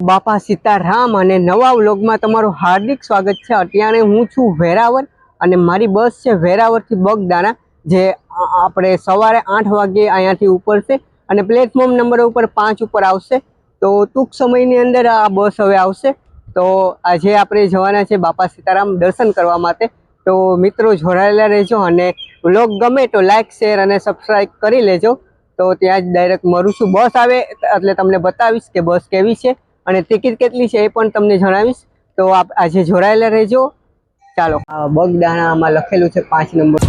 બાપા સીતારામ અને નવા વ્લોગમાં તમારું હાર્દિક સ્વાગત છે। અત્યારે હું છું વેરાવળ અને મારી બસ છે વેરાવળથી બગદાણા, જે આપણે સવારે 8 વાગે અહીંયાથી ઉપડશે અને પ્લેટફોર્મ નંબર ઉપર 5 ઉપર આવશે। તો ટૂંક સમયની અંદર આ બસ હવે આવશે। તો આજે આપણે જવાના છે બાપા સીતારામ દર્શન કરવા માટે। તો મિત્રો જોડાયેલા રહેજો અને વ્લોગ ગમે તો લાઈક શેર અને સબસ્ક્રાઈબ કરી લેજો। તો ત્યાં જ ડાયરેક્ટ મળું છું, બસ આવે એટલે તમને બતાવીશ કે બસ કેવી છે અને ટિકિટ કેટલી છે એ પણ તમને જણાવીશ। તો આપ આજે જોડાયેલા રહેજો। ચાલો, બગદાણામાં લખેલું છે 5 નંબર।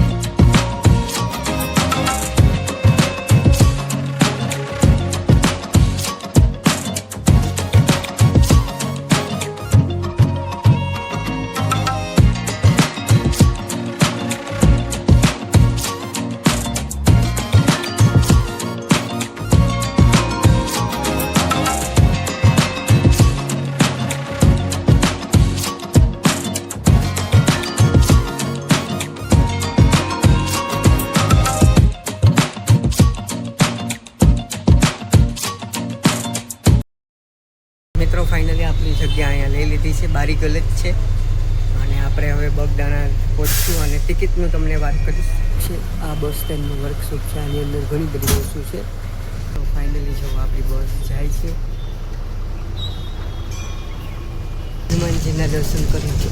મિત્રો ફાઇનલી આપણી જગ્યા અહીંયા લઈ લીધી છે, બારી ગલે જ છે અને આપણે હવે બગદાણા પહોંચશું અને ટિકિટનું તમને વાત કરીશ છે। આ બસ સ્ટેન્ડનું વર્કશોપ છે, આની અંદર ઘણી બધી વસ્તુ છે। તો ફાઇનલી જો આપણી બસ જાય છે, હનુમાનજીના દર્શન કરી છે।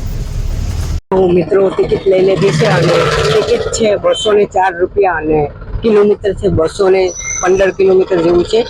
તો મિત્રો ટિકિટ લઈ લીધી છે અને ટિકિટ છે 204 રૂપિયા અને કિલોમીટર છે 215 કિલોમીટર જેવું છે।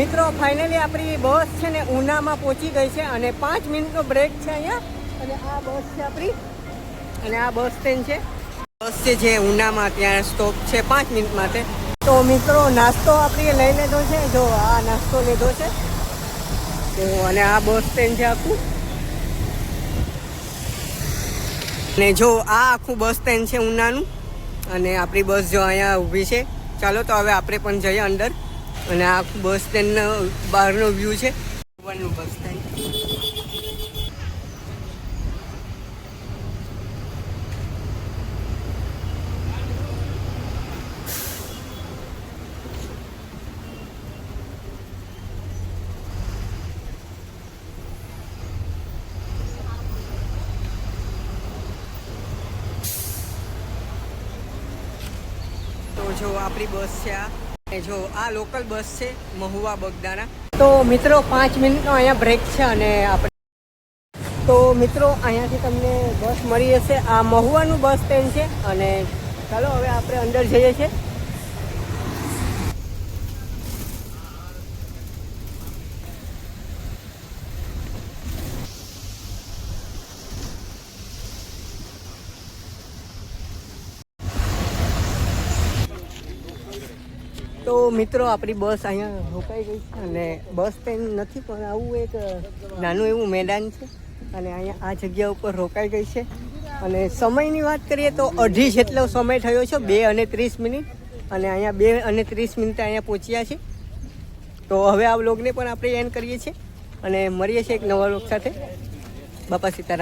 મિત્રો ફાઇનલી આપણી બસ છે ને ઉનામાં પહોંચી ગઈ છે અને 5 મિનિટનો બ્રેક છે અહીંયા। અને આ બસ છે આપણી અને આ બસ સ્ટેન્ડ છે, બસ છે જે ઉનામાં ત્યાં સ્ટોપ છે 5 મિનિટ માટે। તો મિત્રો નાસ્તો આપણે લઈ લીધો છે, જો આ નાસ્તો લીધો છે। તો અને આ બસ સ્ટેન્ડ છે આખું, અને જો આ આખું બસ સ્ટેન્ડ છે ઉનાનું અને આપણી બસ જો અહીંયા ઊભી છે। ચાલો તો હવે આપણે પણ જઈએ અંદર અને આ બસ સ્ટેન્ડનો બહારનો વ્યૂ છે, ઉપરનું બસ સ્ટેન્ડ। તો જો આપણી બસ છે આ, જો આ લોકલ બસ છે મહુવા બગદાણા। તો મિત્રો 5 મિનિટનો અહીંયા બ્રેક છે અને આપણે તો મિત્રો અહીંયાથી તમને બસ મળી જશે. આ મહુવાનું બસ સ્ટેન્ડ છે અને ચાલો હવે આપણે અંદર જઈએ છીએ. તો મિત્રો આપણી બસ અહીંયા રોકાઈ ગઈ છે અને બસ સ્ટેન્ડ નથી પણ આવું એક નાનું એવું મેદાન છે અને અહીંયા આ જગ્યા ઉપર રોકાઈ ગઈ છે. અને સમયની વાત કરીએ તો અઢી જેટલો સમય થયો છે, 2:30 અને અહીંયા 2:30 અહીંયા પહોંચ્યા છે. તો હવે આ વ્લોગને પણ આપણે એન્ડ કરીએ છીએ અને મળીએ છીએ એક નવા વ્લોગ સાથે. બાપા સીતારામ.